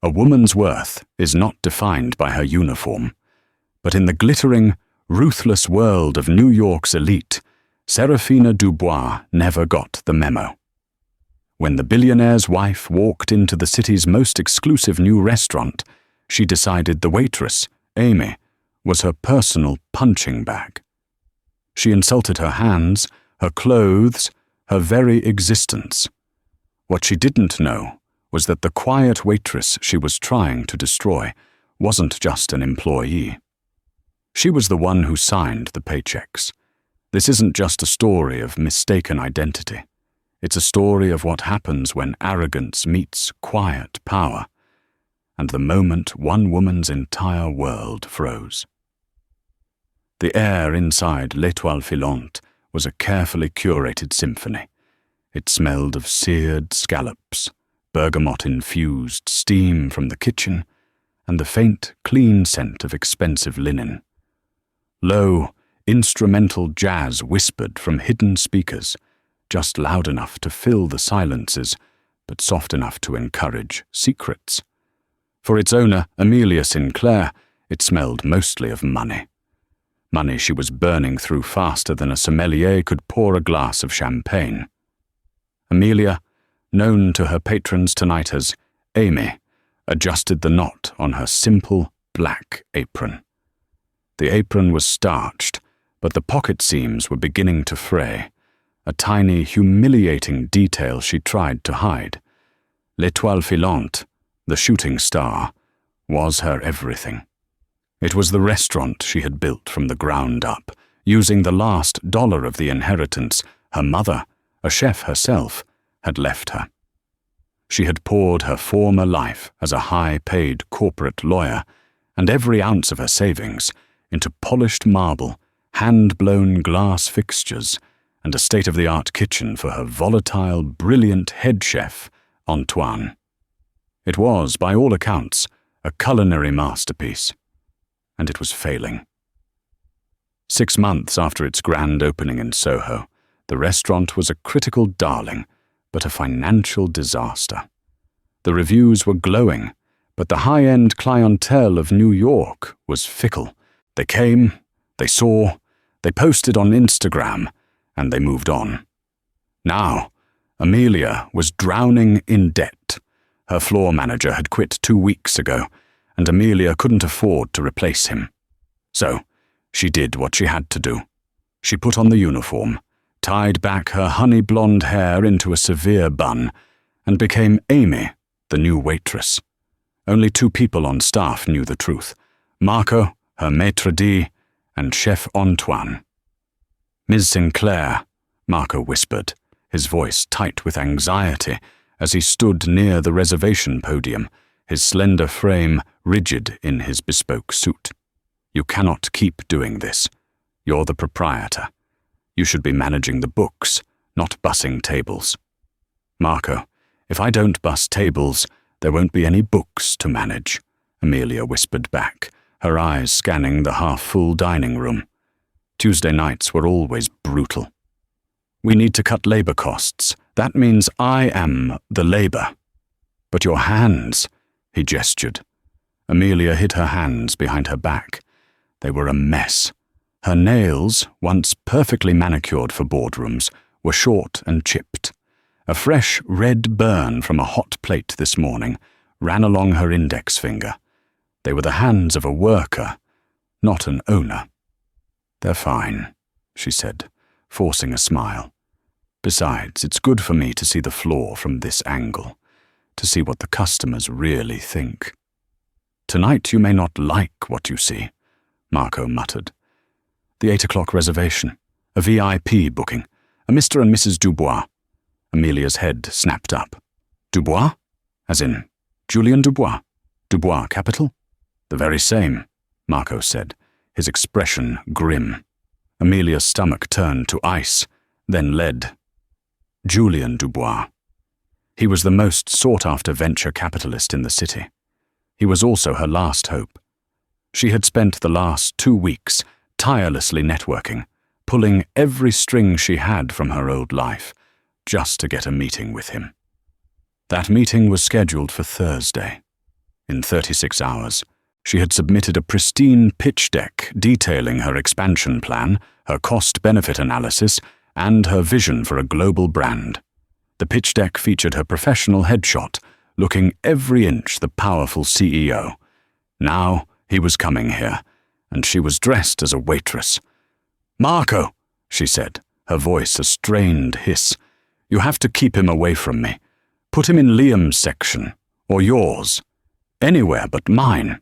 A woman's worth is not defined by her uniform, but in the glittering, ruthless world of New York's elite, Seraphina Dubois never got the memo. When the billionaire's wife walked into the city's most exclusive new restaurant, she decided the waitress, Amy, was her personal punching bag. She insulted her hands, her clothes, her very existence. What she didn't know was that the quiet waitress she was trying to destroy wasn't just an employee. She was the one who signed the paychecks. This isn't just a story of mistaken identity. It's a story of what happens when arrogance meets quiet power, and the moment one woman's entire world froze. The air inside L'Étoile Filante was a carefully curated symphony. It smelled of seared scallops, bergamot-infused steam from the kitchen, and the faint, clean scent of expensive linen. Low, instrumental jazz whispered from hidden speakers, just loud enough to fill the silences, but soft enough to encourage secrets. For its owner, Amelia Sinclair, it smelled mostly of money. Money she was burning through faster than a sommelier could pour a glass of champagne. Amelia, known to her patrons tonight as Amy, adjusted the knot on her simple black apron. The apron was starched, but the pocket seams were beginning to fray, a tiny, humiliating detail she tried to hide. L'Étoile Filante, the shooting star, was her everything. It was the restaurant she had built from the ground up, using the last dollar of the inheritance her mother, a chef herself, had left her. She had poured her former life as a high-paid corporate lawyer and every ounce of her savings into polished marble, hand-blown glass fixtures, and a state-of-the-art kitchen for her volatile, brilliant head chef, Antoine. It was, by all accounts, a culinary masterpiece, and it was failing. 6 months after its grand opening in Soho, the restaurant was a critical darling, but a financial disaster. The reviews were glowing, but the high-end clientele of New York was fickle. They came, they saw, they posted on Instagram, and they moved on. Now, Amelia was drowning in debt. Her floor manager had quit 2 weeks ago, and Amelia couldn't afford to replace him. So, she did what she had to do. She put on the uniform, tied back her honey-blonde hair into a severe bun, and became Amy, the new waitress. Only 2 people on staff knew the truth: Marco, her maître d', and Chef Antoine. "Ms. Sinclair," Marco whispered, his voice tight with anxiety, as he stood near the reservation podium, his slender frame rigid in his bespoke suit. "You cannot keep doing this. You're the proprietor. You should be managing the books, not bussing tables." "Marco, if I don't bus tables, there won't be any books to manage," Amelia whispered back, her eyes scanning the half-full dining room. Tuesday nights were always brutal. "We need to cut labor costs. That means I am the labor." "But your hands," he gestured. Amelia hid her hands behind her back. They were a mess. Her nails, once perfectly manicured for boardrooms, were short and chipped. A fresh red burn from a hot plate this morning ran along her index finger. They were the hands of a worker, not an owner. "They're fine," she said, forcing a smile. "Besides, it's good for me to see the floor from this angle, to see what the customers really think." "Tonight you may not like what you see," Marco muttered. "The 8 o'clock reservation, a VIP booking, a Mr. and Mrs. Dubois." Amelia's head snapped up. "Dubois? As in Julian Dubois? Dubois capital?" "The very same," Marco said, his expression grim. Amelia's stomach turned to ice, then lead. Julian Dubois. He was the most sought-after venture capitalist in the city. He was also her last hope. She had spent the last 2 weeks tirelessly networking, pulling every string she had from her old life, just to get a meeting with him. That meeting was scheduled for Thursday. In 36 hours, she had submitted a pristine pitch deck detailing her expansion plan, her cost-benefit analysis, and her vision for a global brand. The pitch deck featured her professional headshot, looking every inch the powerful CEO. Now he was coming here, and she was dressed as a waitress. "Marco," she said, her voice a strained hiss, "you have to keep him away from me. Put him in Liam's section, or yours. Anywhere but mine."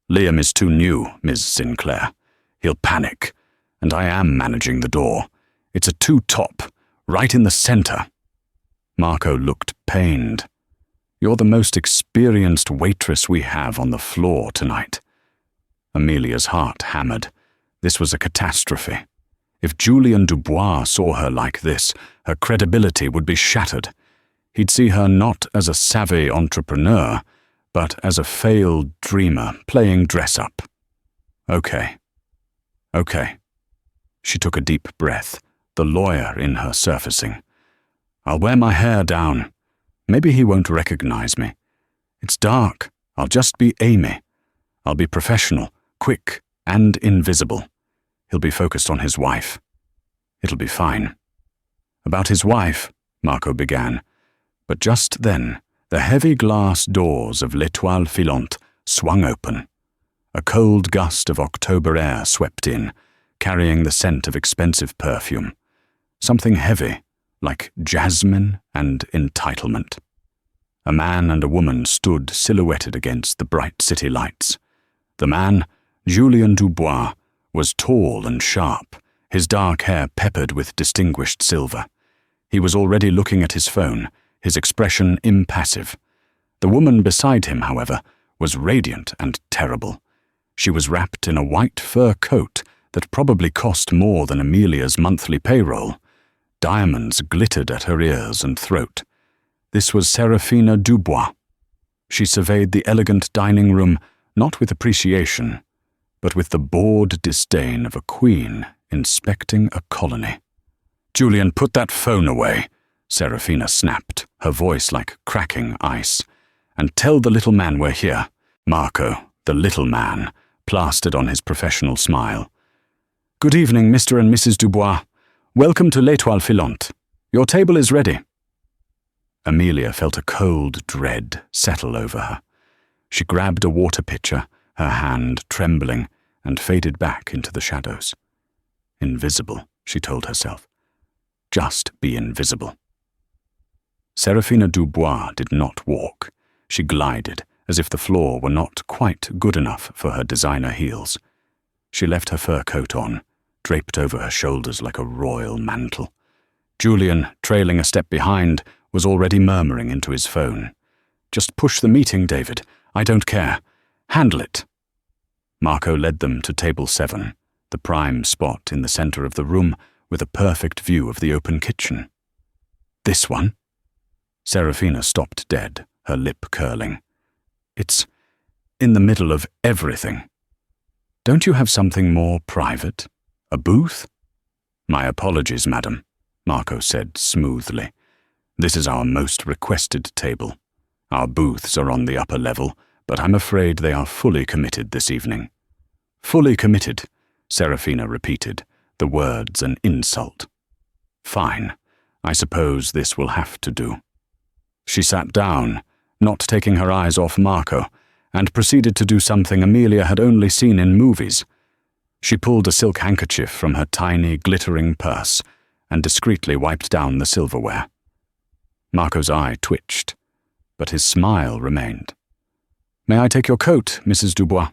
"Liam is too new, Ms. Sinclair. He'll panic, and I am managing the door. It's a two-top, right in the center." Marco looked pained. "You're the most experienced waitress we have on the floor tonight." Amelia's heart hammered. This was a catastrophe. If Julian Dubois saw her like this, her credibility would be shattered. He'd see her not as a savvy entrepreneur, but as a failed dreamer playing dress-up. Okay. She took a deep breath, the lawyer in her surfacing. "I'll wear my hair down. Maybe he won't recognize me. It's dark. I'll just be Amy. I'll be professional, quick, and invisible. He'll be focused on his wife. It'll be fine." "About his wife," Marco began. But just then, the heavy glass doors of L'Étoile Filante swung open. A cold gust of October air swept in, carrying the scent of expensive perfume. Something heavy, like jasmine and entitlement. A man and a woman stood silhouetted against the bright city lights. The man, Julian Dubois, was tall and sharp, his dark hair peppered with distinguished silver. He was already looking at his phone, his expression impassive. The woman beside him, however, was radiant and terrible. She was wrapped in a white fur coat that probably cost more than Amelia's monthly payroll. Diamonds glittered at her ears and throat. This was Seraphina Dubois. She surveyed the elegant dining room not with appreciation, but with the bored disdain of a queen inspecting a colony. "Julian, put that phone away," Seraphina snapped, her voice like cracking ice. "And tell the little man we're here." Marco, the little man, plastered on his professional smile. "Good evening, Mr. and Mrs. Dubois. Welcome to L'Étoile Filante. Your table is ready." Amelia felt a cold dread settle over her. She grabbed a water pitcher, her hand trembling, and faded back into the shadows. Invisible, she told herself. Just be invisible. Seraphina Dubois did not walk. She glided, as if the floor were not quite good enough for her designer heels. She left her fur coat on, draped over her shoulders like a royal mantle. Julian, trailing a step behind, was already murmuring into his phone. "Just push the meeting, David. I don't care. Handle it." Marco led them to table 7, the prime spot in the center of the room with a perfect view of the open kitchen. "This one?" Seraphina stopped dead, her lip curling. "It's in the middle of everything. Don't you have something more private? A booth?" "My apologies, madam," Marco said smoothly. "This is our most requested table. Our booths are on the upper level, but I'm afraid they are fully committed this evening." "Fully committed," Seraphina repeated, the words an insult. "Fine. I suppose this will have to do." She sat down, not taking her eyes off Marco, and proceeded to do something Amelia had only seen in movies. She pulled a silk handkerchief from her tiny, glittering purse and discreetly wiped down the silverware. Marco's eye twitched, but his smile remained. "May I take your coat, Mrs. Dubois?"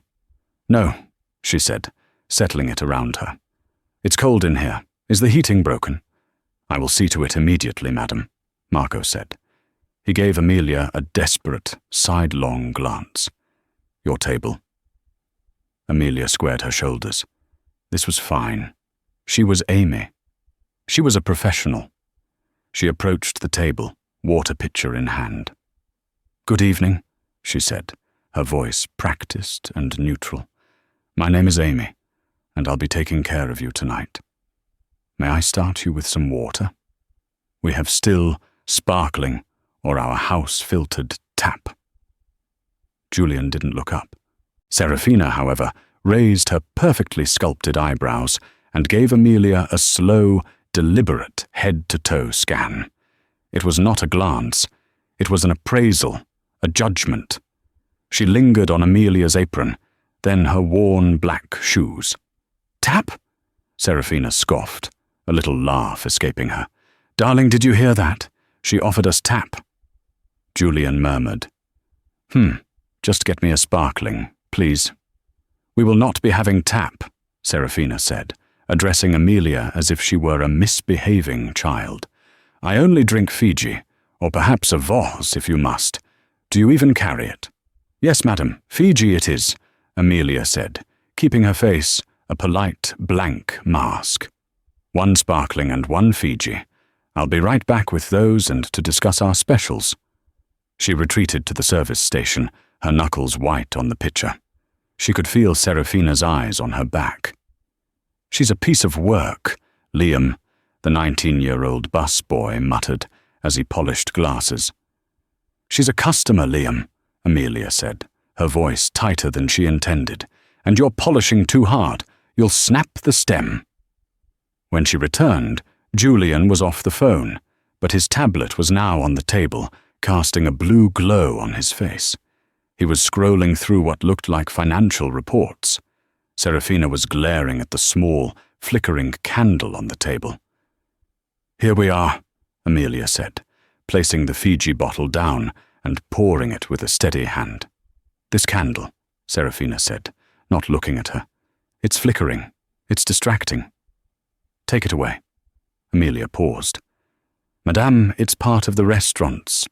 "No," she said, settling it around her. "It's cold in here. Is the heating broken?" "I will see to it immediately, madam," Marco said. He gave Amelia a desperate, sidelong glance. "Your table." Amelia squared her shoulders. This was fine. She was Amy. She was a professional. She approached the table, water pitcher in hand. "Good evening," she said, her voice practiced and neutral. "My name is Amy, and I'll be taking care of you tonight. May I start you with some water? We have still, sparkling, or our house-filtered tap." Julian didn't look up. Seraphina, however, raised her perfectly sculpted eyebrows and gave Amelia a slow, deliberate head-to-toe scan. It was not a glance. It was an appraisal, a judgment. She lingered on Amelia's apron, then her worn black shoes. "Tap?" Seraphina scoffed, a little laugh escaping her. "Darling, did you hear that? She offered us tap." Julian murmured. Just get me a sparkling, please." "We will not be having tap," Seraphina said, addressing Amelia as if she were a misbehaving child. "I only drink Fiji, or perhaps a Voss if you must. Do you even carry it?" "Yes, madam, Fiji it is," Amelia said, keeping her face a polite blank mask. "One sparkling and one Fiji. I'll be right back with those and to discuss our specials." She retreated to the service station, her knuckles white on the pitcher. She could feel Seraphina's eyes on her back. "She's a piece of work," Liam, the 19-year-old bus boy, muttered as he polished glasses. "She's a customer, Liam," Amelia said, her voice tighter than she intended. "And you're polishing too hard. You'll snap the stem." When she returned, Julian was off the phone, but his tablet was now on the table, casting a blue glow on his face. He was scrolling through what looked like financial reports. Seraphina was glaring at the small, flickering candle on the table. "Here we are," Amelia said, placing the Fiji bottle down and pouring it with a steady hand. "This candle," Seraphina said, not looking at her. "It's flickering. It's distracting." "Take it away." Amelia paused. "Madame, it's part of the restaurant's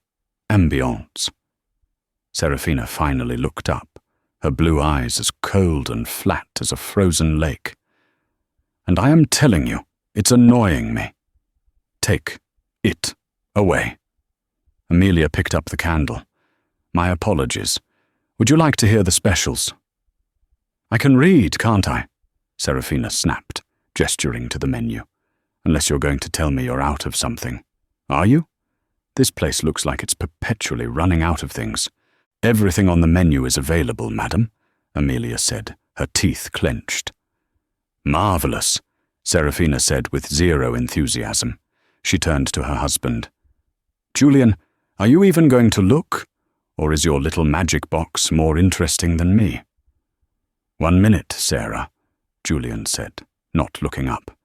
ambiance." Seraphina finally looked up, her blue eyes as cold and flat as a frozen lake. "And I am telling you, it's annoying me. Take it away." Amelia picked up the candle. "My apologies. Would you like to hear the specials?" "I can read, can't I?" Seraphina snapped, gesturing to the menu. "Unless you're going to tell me you're out of something. Are you? This place looks like it's perpetually running out of things." "Everything on the menu is available, madam," Amelia said, her teeth clenched. "Marvelous," Seraphina said with zero enthusiasm. She turned to her husband. "Julian, are you even going to look? Or is your little magic box more interesting than me?" "1 minute, Sarah," Julian said, not looking up.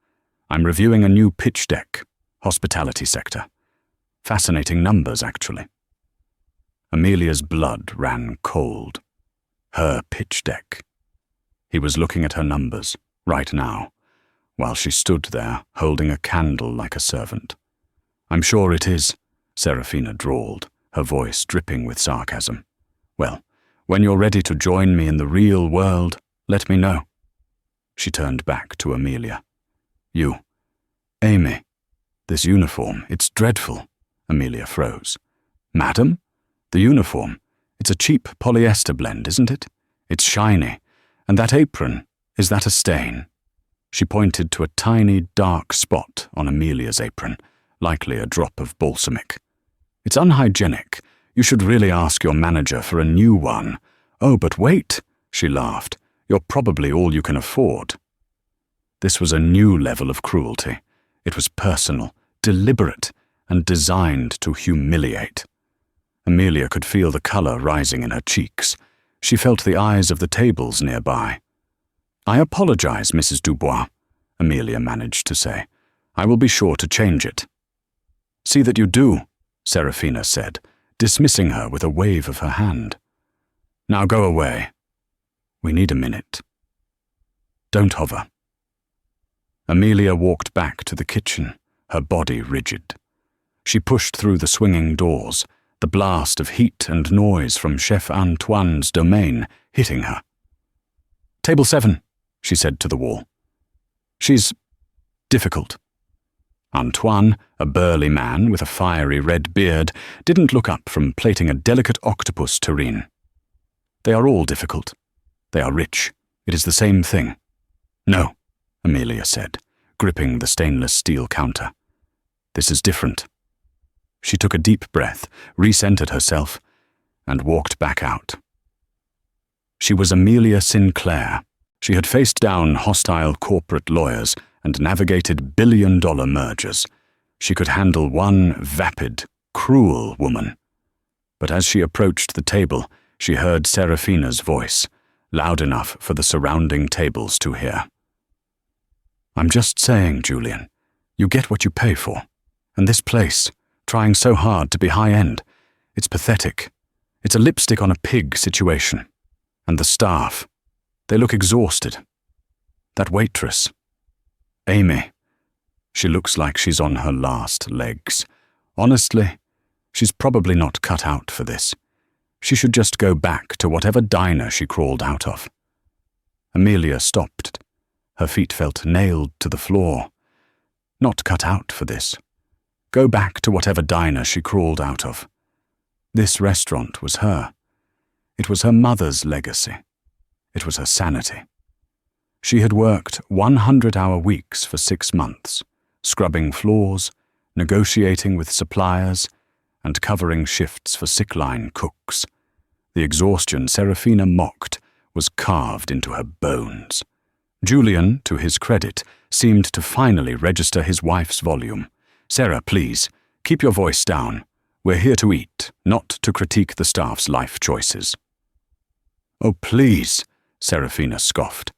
"I'm reviewing a new pitch deck, hospitality sector. Fascinating numbers, actually." Amelia's blood ran cold. Her pitch deck. He was looking at her numbers, right now, while she stood there holding a candle like a servant. "I'm sure it is," Seraphina drawled, her voice dripping with sarcasm. "Well, when you're ready to join me in the real world, let me know." She turned back to Amelia. "You, Amy, this uniform, it's dreadful." Amelia froze. "Madam? The uniform, it's a cheap polyester blend, isn't it? It's shiny. And that apron, is that a stain?" She pointed to a tiny, dark spot on Amelia's apron, likely a drop of balsamic. "It's unhygienic. You should really ask your manager for a new one." "Oh, but wait," she laughed. "You're probably all you can afford." This was a new level of cruelty. It was personal, deliberate, and designed to humiliate. Amelia could feel the color rising in her cheeks. She felt the eyes of the tables nearby. "I apologize, Mrs. Dubois," Amelia managed to say. "I will be sure to change it." "See that you do," Seraphina said, dismissing her with a wave of her hand. "Now go away. We need a minute. Don't hover." Amelia walked back to the kitchen, her body rigid. She pushed through the swinging doors, the blast of heat and noise from Chef Antoine's domain hitting her. "Table 7, she said to the wall. "She's difficult." Antoine, a burly man with a fiery red beard, didn't look up from plating a delicate octopus terrine. "They are all difficult. They are rich. It is the same thing." "No," Amelia said, gripping the stainless steel counter. "This is different." She took a deep breath, recentered herself, and walked back out. She was Amelia Sinclair. She had faced down hostile corporate lawyers and navigated billion-dollar mergers. She could handle one vapid, cruel woman. But as she approached the table, she heard Seraphina's voice, loud enough for the surrounding tables to hear. "I'm just saying, Julian, you get what you pay for. And this place, trying so hard to be high-end, it's pathetic. It's a lipstick on a pig situation. And the staff, they look exhausted. That waitress, Amy, she looks like she's on her last legs. Honestly, she's probably not cut out for this. She should just go back to whatever diner she crawled out of." Amelia stopped. Her feet felt nailed to the floor. Not cut out for this. Go back to whatever diner she crawled out of. This restaurant was her. It was her mother's legacy. It was her sanity. She had worked 100-hour weeks for 6 months, scrubbing floors, negotiating with suppliers, and covering shifts for sick-line cooks. The exhaustion Seraphina mocked was carved into her bones. Julian, to his credit, seemed to finally register his wife's volume. "Sarah, please, keep your voice down. We're here to eat, not to critique the staff's life choices." "Oh, please," Seraphina scoffed.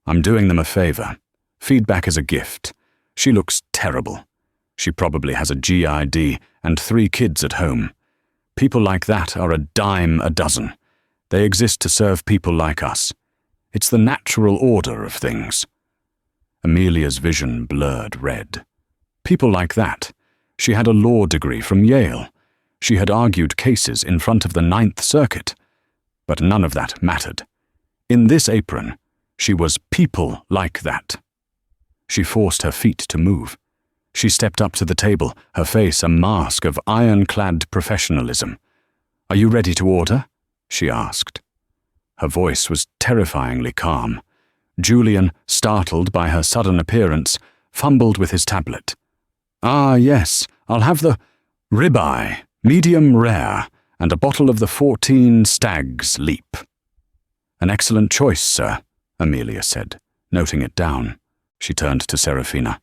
"I'm doing them a favor. Feedback is a gift. She looks terrible. She probably has a GID and 3 kids at home. People like that are a dime a dozen. They exist to serve people like us. It's the natural order of things." Amelia's vision blurred red. People like that. She had a law degree from Yale. She had argued cases in front of the Ninth Circuit. But none of that mattered. In this apron, she was people like that. She forced her feet to move. She stepped up to the table, her face a mask of ironclad professionalism. "Are you ready to order?" she asked. Her voice was terrifyingly calm. Julian, startled by her sudden appearance, fumbled with his tablet. "Ah, yes, I'll have the ribeye, medium rare, and a bottle of the 14 Stag's Leap." "An excellent choice, sir," Amelia said, noting it down. She turned to Seraphina.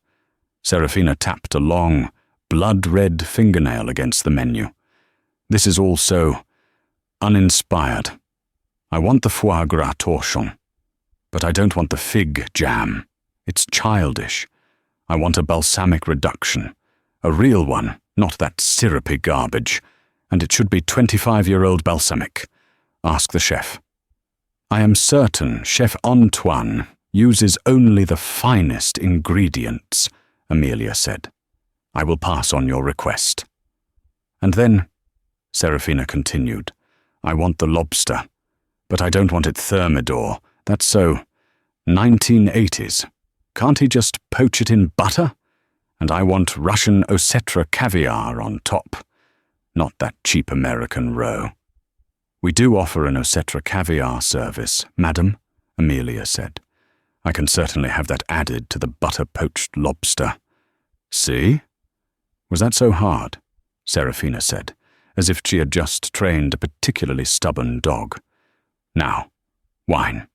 Seraphina tapped a long, blood-red fingernail against the menu. "This is all so uninspired. I want the foie gras torchon, but I don't want the fig jam. It's childish. I want a balsamic reduction, a real one, not that syrupy garbage, and it should be 25-year-old balsamic. Ask the chef." "I am certain Chef Antoine uses only the finest ingredients," Amelia said. "I will pass on your request." "And then," Seraphina continued, "I want the lobster, but I don't want it thermidor. That's so 1980s. Can't he just poach it in butter? And I want Russian Osetra caviar on top, not that cheap American roe." "We do offer an Osetra caviar service, madam," Amelia said. "I can certainly have that added to the butter-poached lobster." "See? Was that so hard?" Seraphina said, as if she had just trained a particularly stubborn dog. "Now, wine.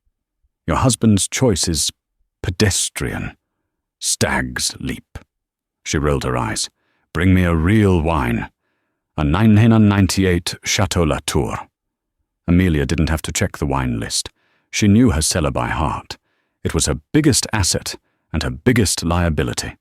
Your husband's choice is pedestrian. Stag's Leap." She rolled her eyes. "Bring me a real wine. A 1998 Chateau Latour." Amelia didn't have to check the wine list. She knew her cellar by heart. It was her biggest asset and her biggest liability.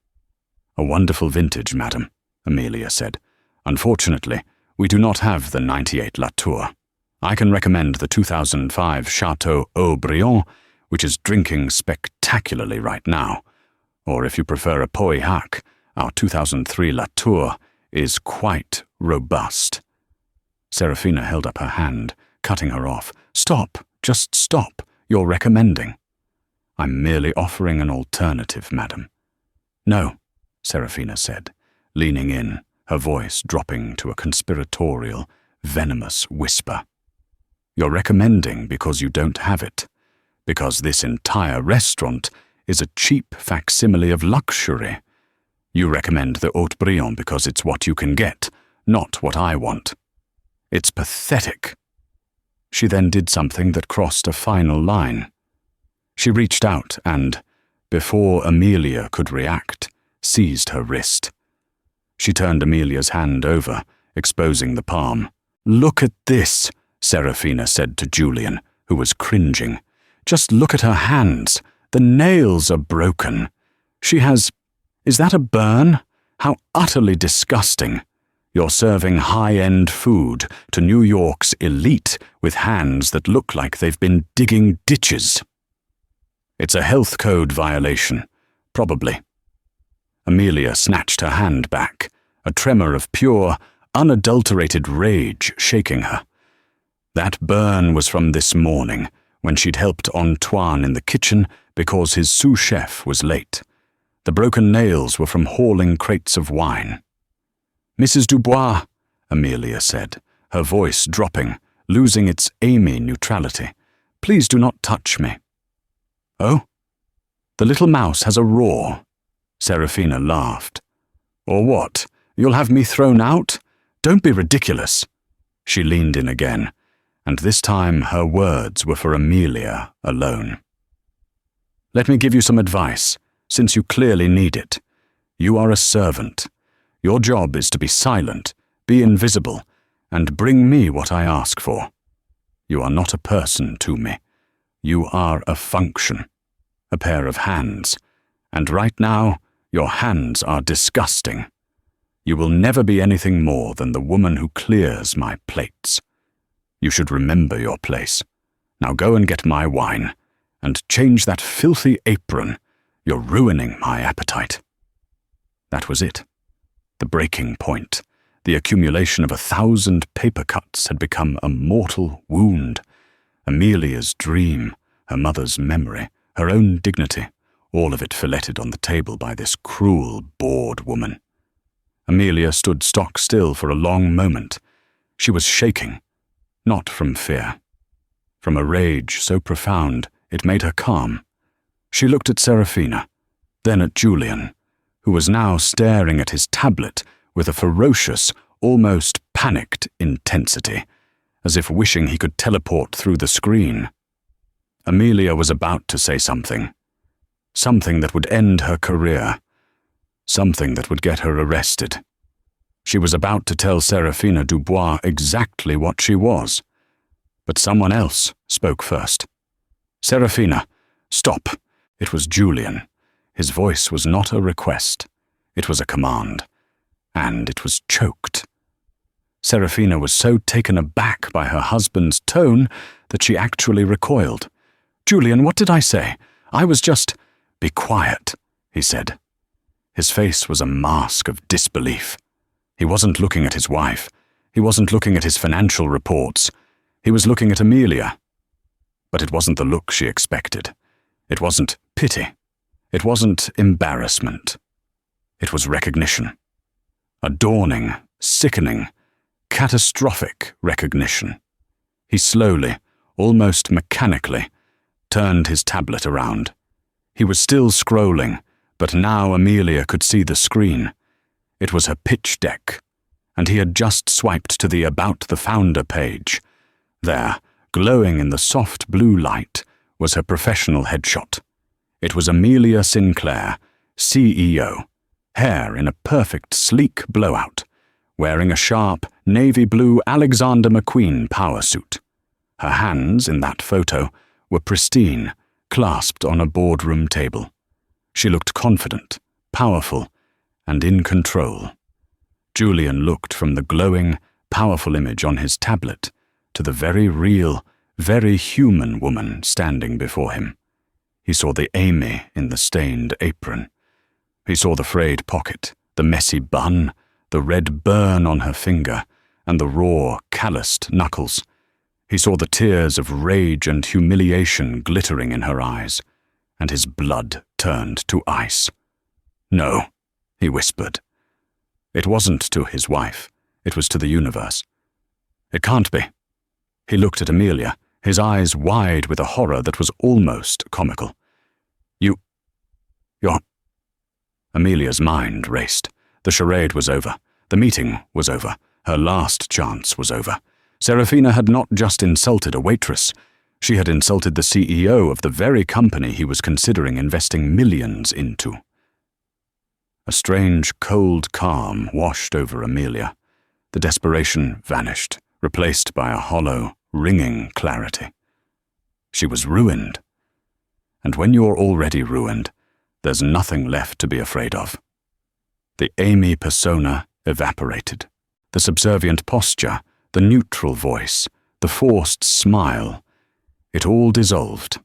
"A wonderful vintage, madam," Amelia said. "Unfortunately, we do not have the 98 Latour. I can recommend the 2005 Chateau Haut-Brion, which is drinking spectacularly right now. Or if you prefer a Pauillac, our 2003 Latour is quite robust." Seraphina held up her hand, cutting her off. "Stop, just stop. You're recommending." "I'm merely offering an alternative, madam." "No," Seraphina said, leaning in, her voice dropping to a conspiratorial, venomous whisper. "You're recommending because you don't have it, because this entire restaurant is a cheap facsimile of luxury. You recommend the Haut-Brion because it's what you can get, not what I want. It's pathetic." She then did something that crossed a final line. She reached out and, before Amelia could react, seized her wrist. She turned Amelia's hand over, exposing the palm. "Look at this," Seraphina said to Julian, who was cringing. "Just look at her hands. The nails are broken. She has... Is that a burn? How utterly disgusting. You're serving high-end food to New York's elite with hands that look like they've been digging ditches." "It's a health code violation, probably." Amelia snatched her hand back, a tremor of pure, unadulterated rage shaking her. That burn was from this morning, when she'd helped Antoine in the kitchen because his sous chef was late. The broken nails were from hauling crates of wine. "Mrs. Dubois," Amelia said, her voice dropping, losing its Amy neutrality, "please do not touch me." "Oh?" "The little mouse has a roar." Seraphina laughed. "Or what? You'll have me thrown out? Don't be ridiculous." She leaned in again, and this time her words were for Amelia alone. "Let me give you some advice, since you clearly need it. You are a servant. Your job is to be silent, be invisible, and bring me what I ask for. You are not a person to me. You are a function, a pair of hands, and right now your hands are disgusting. You will never be anything more than the woman who clears my plates. You should remember your place. Now go and get my wine, and change that filthy apron. You're ruining my appetite." That was it. The breaking point. The accumulation of 1,000 paper cuts had become a mortal wound. Amelia's dream, her mother's memory, her own dignity, all of it filleted on the table by this cruel, bored woman. Amelia stood stock still for a long moment. She was shaking, not from fear. From a rage so profound it made her calm. She looked at Seraphina, then at Julian, who was now staring at his tablet with a ferocious, almost panicked intensity, as if wishing he could teleport through the screen. Amelia was about to say something. Something that would end her career. Something that would get her arrested. She was about to tell Seraphina Dubois exactly what she was. But someone else spoke first. "Seraphina, stop." It was Julian. His voice was not a request. It was a command. And it was choked. Seraphina was so taken aback by her husband's tone that she actually recoiled. "Julian, what did I say? I was just—" "Be quiet," he said. His face was a mask of disbelief. He wasn't looking at his wife. He wasn't looking at his financial reports. He was looking at Amelia. But it wasn't the look she expected. It wasn't pity. It wasn't embarrassment. It was recognition. A dawning, sickening, catastrophic recognition. He slowly, almost mechanically, turned his tablet around. He was still scrolling, but now Amelia could see the screen. It was her pitch deck, and he had just swiped to the About the Founder page. There, glowing in the soft blue light, was her professional headshot. It was Amelia Sinclair, CEO, hair in a perfect sleek blowout, wearing a sharp navy blue Alexander McQueen power suit. Her hands, in that photo, were pristine, clasped on a boardroom table. She looked confident, powerful, and in control. Julian looked from the glowing, powerful image on his tablet to the very real, very human woman standing before him. He saw the Amy in the stained apron. He saw the frayed pocket, the messy bun, the red burn on her finger, and the raw, calloused knuckles. He saw the tears of rage and humiliation glittering in her eyes, and his blood turned to ice. "No," he whispered. It wasn't to his wife. It was to the universe. "It can't be." He looked at Amelia, his eyes wide with a horror that was almost comical. You're... Amelia's mind raced. The charade was over. The meeting was over. Her last chance was over. Seraphina had not just insulted a waitress. She had insulted the CEO of the very company he was considering investing millions into. A strange, cold calm washed over Amelia. The desperation vanished, replaced by a hollow, ringing clarity. She was ruined. And when you're already ruined, there's nothing left to be afraid of. The Amy persona evaporated. The subservient posture, the neutral voice, the forced smile, it all dissolved.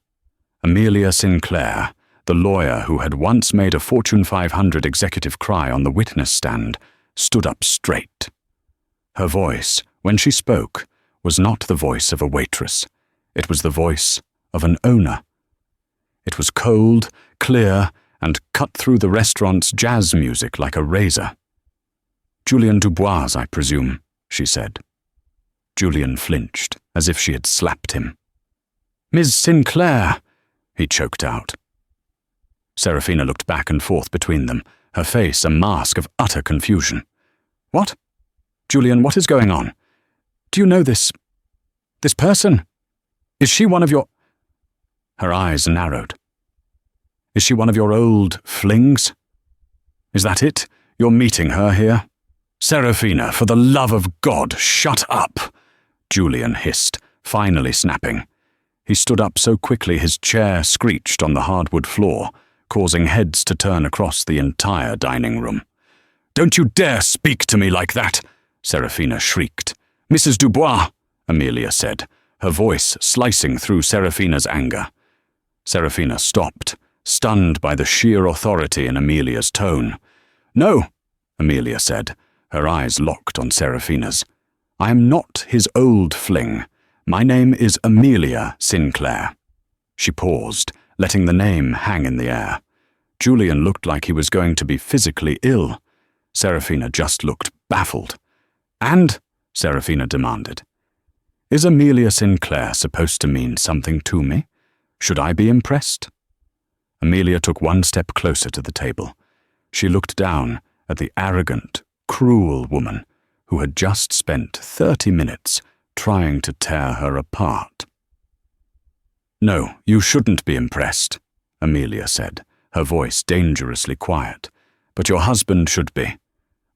Amelia Sinclair, the lawyer who had once made a Fortune 500 executive cry on the witness stand, stood up straight. Her voice, when she spoke, was not the voice of a waitress. It was the voice of an owner. It was cold, clear, and cut through the restaurant's jazz music like a razor. "Julian Dubois, I presume," she said. Julian flinched, as if she had slapped him. "Ms. Sinclair," he choked out. Seraphina looked back and forth between them, her face a mask of utter confusion. "What? Julian, what is going on? Do you know this person? Is she one of your—" Her eyes narrowed. "Is she one of your old flings? Is that it? You're meeting her here?" "Seraphina, for the love of God, shut up!" Julian hissed, finally snapping. He stood up so quickly his chair screeched on the hardwood floor, causing heads to turn across the entire dining room. "Don't you dare speak to me like that!" Seraphina shrieked. "Mrs. Dubois," Amelia said, her voice slicing through Seraphina's anger. Seraphina stopped, stunned by the sheer authority in Amelia's tone. "No," Amelia said, her eyes locked on Seraphina's. "I am not his old fling. My name is Amelia Sinclair." She paused, letting the name hang in the air. Julian looked like he was going to be physically ill. Seraphina just looked baffled. "And?" Seraphina demanded. "Is Amelia Sinclair supposed to mean something to me? Should I be impressed?" Amelia took one step closer to the table. She looked down at the arrogant, cruel woman who had just spent 30 minutes trying to tear her apart. "No, you shouldn't be impressed," Amelia said, her voice dangerously quiet. "But your husband should be.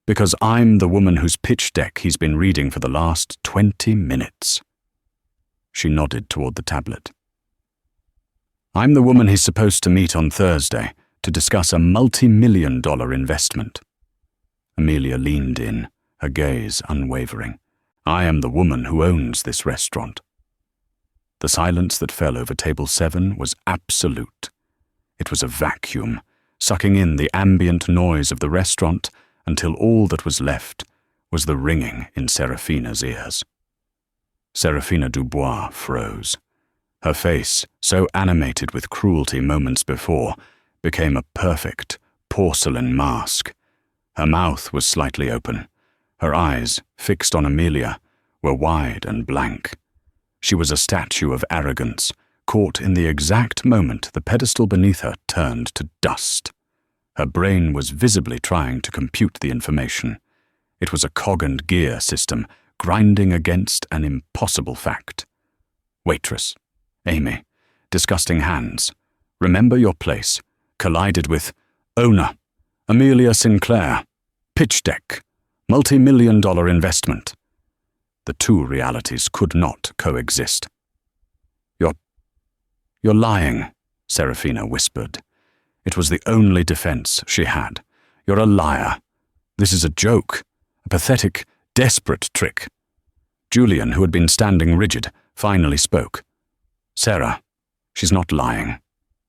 Because I'm the woman whose pitch deck he's been reading for the last 20 minutes. She nodded toward the tablet. "I'm the woman he's supposed to meet on Thursday to discuss a multi-million-dollar investment." Amelia leaned in, her gaze unwavering. "I am the woman who owns this restaurant." The silence that fell over table 7 was absolute. It was a vacuum, sucking in the ambient noise of the restaurant until all that was left was the ringing in Seraphina's ears. Seraphina Dubois froze. Her face, so animated with cruelty moments before, became a perfect porcelain mask. Her mouth was slightly open. Her eyes, fixed on Amelia, were wide and blank. She was a statue of arrogance, caught in the exact moment the pedestal beneath her turned to dust. Her brain was visibly trying to compute the information. It was a cog and gear system, grinding against an impossible fact. Waitress, Amy, disgusting hands, remember your place, collided with owner, Amelia Sinclair, pitch deck, multi-million-dollar investment. The two realities could not coexist. You're lying, Seraphina whispered. It was the only defense she had. "You're a liar. This is a joke, a pathetic, desperate trick." Julian, who had been standing rigid, finally spoke. "Sarah, she's not lying."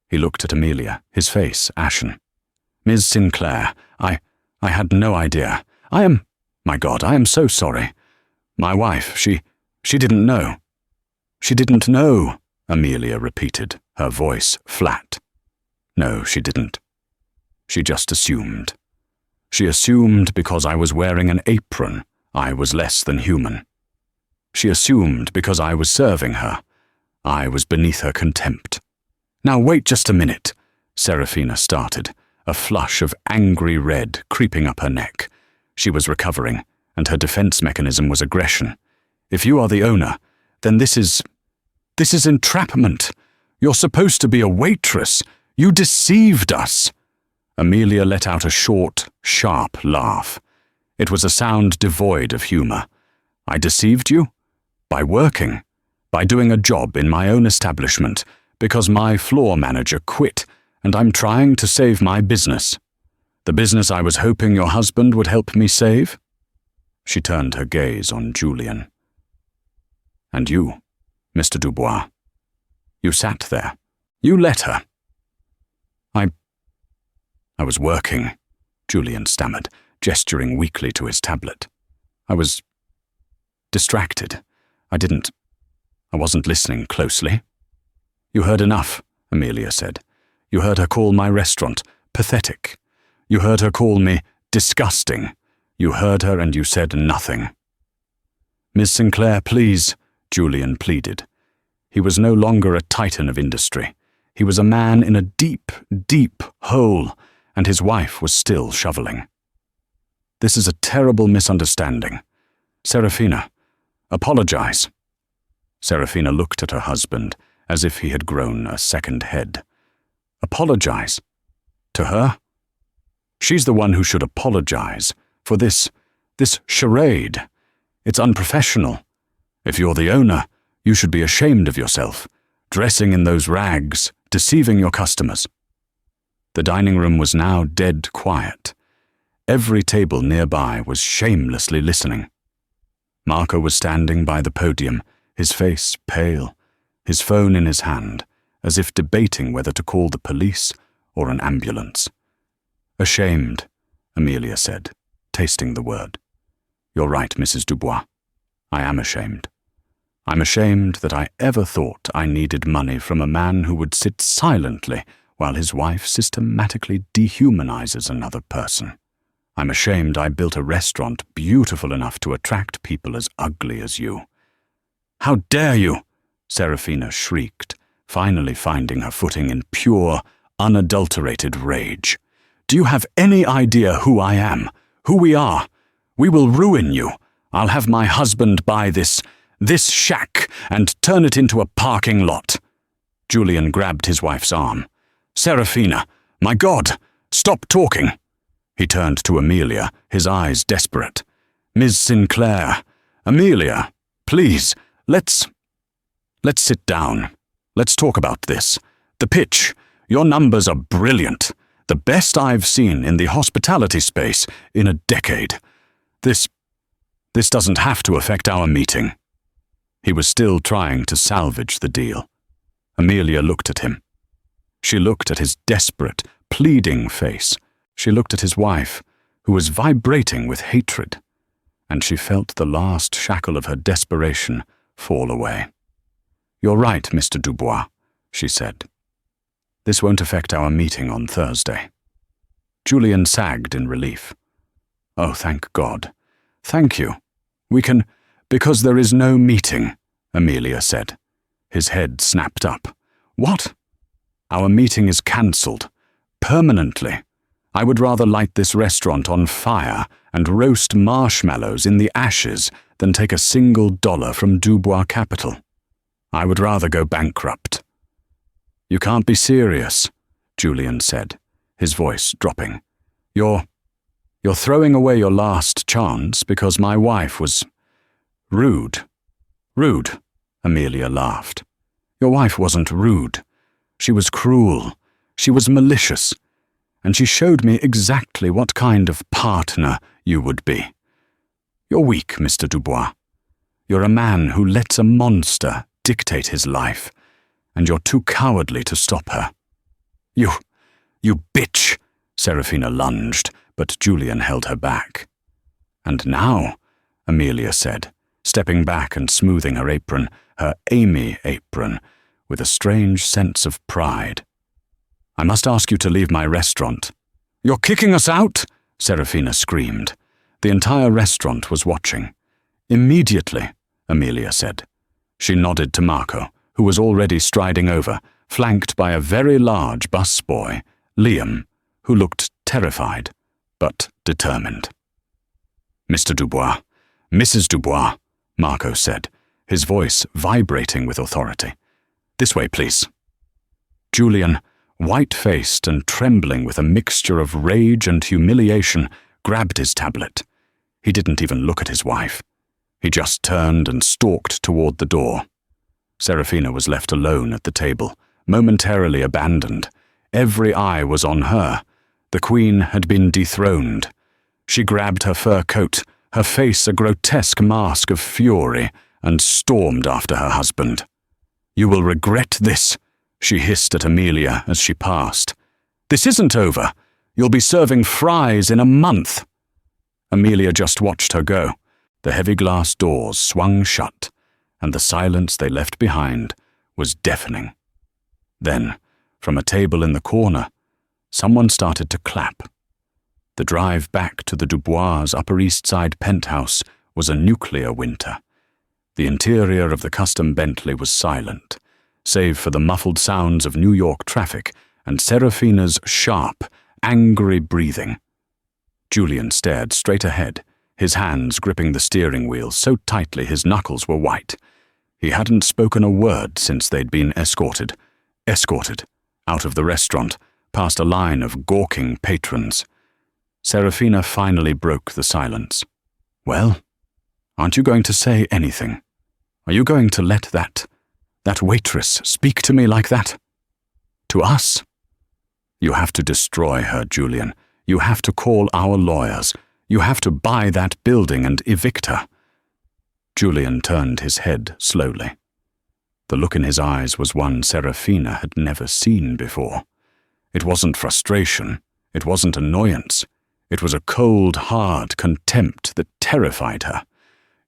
He looked at Amelia, his face ashen. "Ms. Sinclair, I had no idea. My God, I am so sorry. My wife, she didn't know." "She didn't know," Amelia repeated, her voice flat. "No, she didn't. She just assumed. She assumed because I was wearing an apron, I was less than human. She assumed because I was serving her, I was beneath her contempt." "Now wait just a minute," Seraphina started, a flush of angry red creeping up her neck. She was recovering, and her defense mechanism was aggression. If you are the owner, then this is entrapment. You're supposed to be a waitress. You deceived us." Amelia let out a short, sharp laugh. It was a sound devoid of humor. "I deceived you? By working. By doing a job in my own establishment, because my floor manager quit, and I'm trying to save my business. The business I was hoping your husband would help me save?" She turned her gaze on Julian. "And you, Mr. Dubois. You sat there. You let her." I was working," Julian stammered, gesturing weakly to his tablet. "I was distracted. I wasn't listening closely." "You heard enough," Amelia said. "You heard her call my restaurant pathetic. You heard her call me disgusting. You heard her and you said nothing." "Miss Sinclair, please," Julian pleaded. He was no longer a titan of industry. He was a man in a deep, deep hole, and his wife was still shoveling. "This is a terrible misunderstanding. Seraphina, apologize." Seraphina looked at her husband as if he had grown a second head. "Apologize? To her? She's the one who should apologize for this charade. It's unprofessional. If you're the owner, you should be ashamed of yourself, dressing in those rags, deceiving your customers." The dining room was now dead quiet. Every table nearby was shamelessly listening. Marco was standing by the podium, his face pale, his phone in his hand, as if debating whether to call the police or an ambulance. "Ashamed," Amelia said, tasting the word. "You're right, Mrs. Dubois. I am ashamed. I'm ashamed that I ever thought I needed money from a man who would sit silently while his wife systematically dehumanizes another person. I'm ashamed I built a restaurant beautiful enough to attract people as ugly as you." "How dare you!" Seraphina shrieked, finally finding her footing in pure, unadulterated rage. "Do you have any idea who I am, who we are? We will ruin you. I'll have my husband buy this shack and turn it into a parking lot." Julian grabbed his wife's arm. "Seraphina, my God, stop talking." He turned to Amelia, his eyes desperate. "Ms. Sinclair, Amelia, please, let's sit down. Let's talk about this. The pitch. Your numbers are brilliant. The best I've seen in the hospitality space in a decade. This doesn't have to affect our meeting." He was still trying to salvage the deal. Amelia looked at him. She looked at his desperate, pleading face. She looked at his wife, who was vibrating with hatred, and she felt the last shackle of her desperation fall away. "You're right, Mr. Dubois," she said. "This won't affect our meeting on Thursday." Julian sagged in relief. "Oh, thank God. Thank you. We can, because there is no meeting," Amelia said. His head snapped up. "What?" "Our meeting is cancelled. Permanently. I would rather light this restaurant on fire and roast marshmallows in the ashes than take a single dollar from Dubois Capital. I would rather go bankrupt." "You can't be serious," Julian said, his voice dropping. You're throwing away your last chance because my wife was rude." "Rude," Amelia laughed. "Your wife wasn't rude. She was cruel. She was malicious. And she showed me exactly what kind of partner you would be. You're weak, Mr. Dubois. You're a man who lets a monster dictate his life, and you're too cowardly to stop her." You bitch!" Seraphina lunged, but Julian held her back. "And now," Amelia said, stepping back and smoothing her apron, her Amy apron, with a strange sense of pride. "I must ask you to leave my restaurant." "You're kicking us out?" Seraphina screamed. The entire restaurant was watching. "Immediately," Amelia said. She nodded to Marco, who was already striding over, flanked by a very large busboy, Liam, who looked terrified, but determined. "Mr. Dubois, Mrs. Dubois," Marco said, his voice vibrating with authority. "This way, please." Julian, white-faced and trembling with a mixture of rage and humiliation, grabbed his tablet. He didn't even look at his wife. He just turned and stalked toward the door. Seraphina was left alone at the table, momentarily abandoned. Every eye was on her. The queen had been dethroned. She grabbed her fur coat, her face a grotesque mask of fury, and stormed after her husband. "You will regret this," she hissed at Amelia as she passed. "This isn't over. You'll be serving fries in a month." Amelia just watched her go. The heavy glass doors swung shut, and the silence they left behind was deafening. Then, from a table in the corner, someone started to clap. The drive back to the Dubois' Upper East Side penthouse was a nuclear winter. The interior of the custom Bentley was silent, save for the muffled sounds of New York traffic and Seraphina's sharp, angry breathing. Julian stared straight ahead, his hands gripping the steering wheel so tightly his knuckles were white. He hadn't spoken a word since they'd been escorted, out of the restaurant, past a line of gawking patrons. Seraphina finally broke the silence. "Well, aren't you going to say anything? Are you going to let that waitress speak to me like that? To us? You have to destroy her, Julian. You have to call our lawyers. You have to buy that building and evict her." Julian turned his head slowly. The look in his eyes was one Seraphina had never seen before. It wasn't frustration. It wasn't annoyance. It was a cold, hard contempt that terrified her.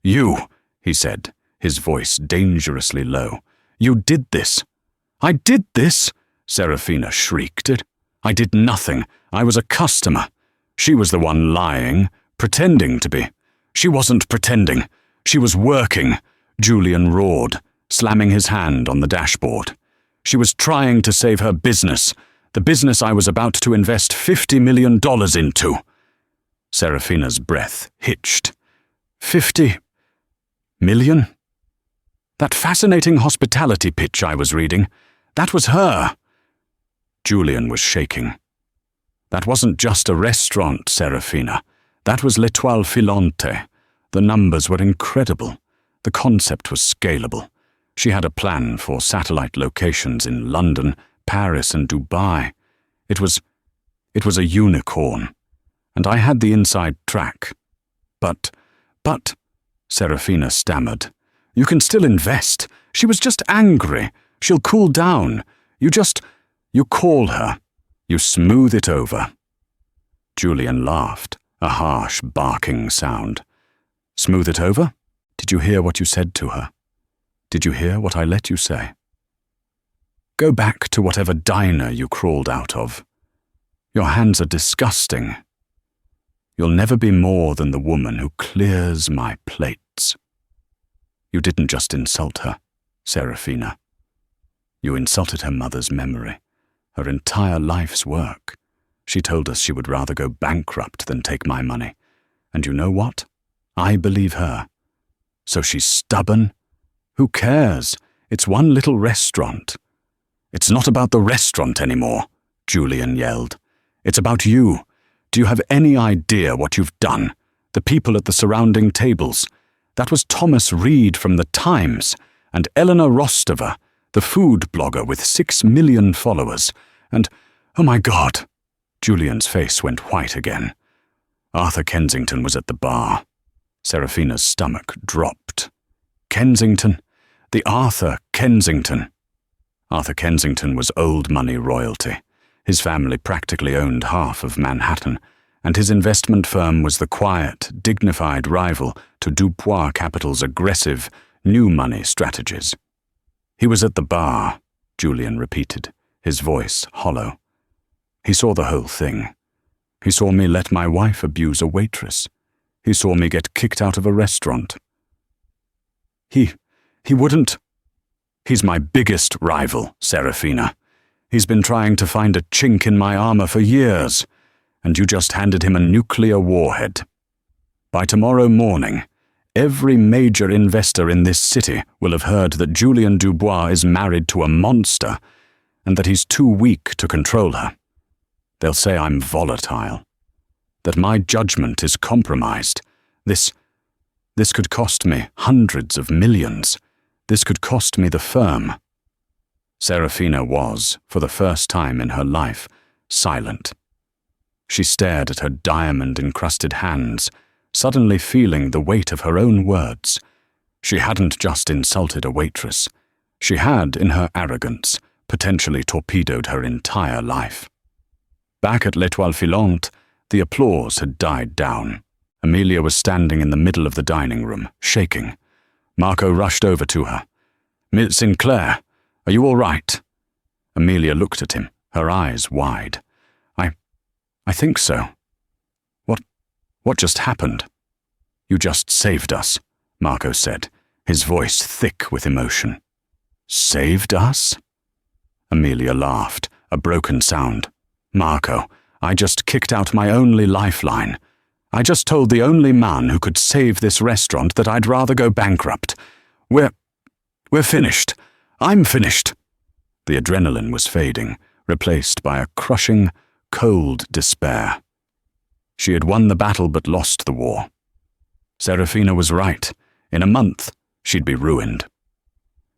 "You," he said, his voice dangerously low. "You did this." "I did this?" Seraphina shrieked. "I did nothing. I was a customer. She was the one lying, pretending to be." "She wasn't pretending. She was working," Julian roared, slamming his hand on the dashboard. "She was trying to save her business, the business I was about to invest $50 million into." Seraphina's breath hitched. 50 million? That fascinating hospitality pitch I was reading, that was her. Julian was shaking. "That wasn't just a restaurant, Seraphina. That was l'Étoile Filante. The numbers were incredible. The concept was scalable. She had a plan for satellite locations in London, Paris, and Dubai. It was a unicorn. And I had the inside track. But, Seraphina stammered. "You can still invest. She was just angry. She'll cool down. You call her. You smooth it over." Julian laughed, a harsh, barking sound. "Smooth it over? Did you hear what you said to her? Did you hear what I let you say? Go back to whatever diner you crawled out of. Your hands are disgusting. You'll never be more than the woman who clears my plates." You didn't just insult her, Seraphina. You insulted her mother's memory, her entire life's work. She told us she would rather go bankrupt than take my money. And you know what? I believe her. So she's stubborn? Who cares? It's one little restaurant. "It's not about the restaurant anymore," Julian yelled. "It's about you. Do you have any idea what you've done? The people at the surrounding tables. That was Thomas Reed from the Times, and Eleanor Rostova, the food blogger with 6 million followers. And, oh my God," Julian's face went white again. Arthur Kensington was at the bar. Seraphina's stomach dropped. Kensington? The Arthur Kensington. Arthur Kensington was old money royalty. His family practically owned half of Manhattan, and his investment firm was the quiet, dignified rival to Dubois Capital's aggressive, new money strategies. "He was at the bar," Julian repeated, his voice hollow. "He saw the whole thing. He saw me let my wife abuse a waitress. He saw me get kicked out of a restaurant. He wouldn't. He's my biggest rival, Seraphina. He's been trying to find a chink in my armor for years, and you just handed him a nuclear warhead. By tomorrow morning, Every major investor in this city will have heard that Julian Dubois is married to a monster and that he's too weak to control her. They'll say I'm volatile, that my judgment is compromised. This could cost me hundreds of millions. This could cost me the firm. Seraphina was, for the first time in her life, silent. She stared at her diamond-encrusted hands, suddenly feeling the weight of her own words. She hadn't just insulted a waitress. She had, in her arrogance, potentially torpedoed her entire life. Back at L'Étoile Filante, the applause had died down. Amelia was standing in the middle of the dining room, shaking. Marco rushed over to her. "Miss Sinclair, are you all right?" Amelia looked at him, her eyes wide. I think so. What just happened?" "You just saved us," Marco said, his voice thick with emotion. "Saved us?" Amelia laughed, a broken sound. "Marco, I just kicked out my only lifeline. I just told the only man who could save this restaurant that I'd rather go bankrupt. We're finished. I'm finished." The adrenaline was fading, replaced by a crushing, cold despair. She had won the battle but lost the war. Seraphina was right. In a month, she'd be ruined.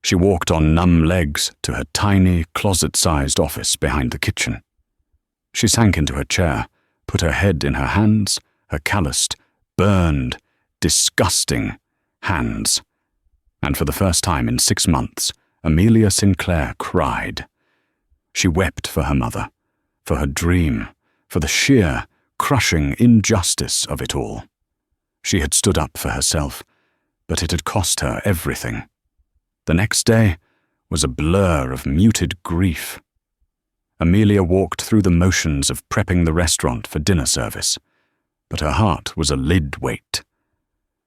She walked on numb legs to her tiny, closet-sized office behind the kitchen. She sank into her chair, put her head in her hands, her calloused, burned, disgusting hands. And for the first time in 6 months, Amelia Sinclair cried. She wept for her mother, for her dream, for the sheer, crushing injustice of it all. She had stood up for herself, but it had cost her everything. The next day was a blur of muted grief. Amelia walked through the motions of prepping the restaurant for dinner service, but her heart was a lid weight.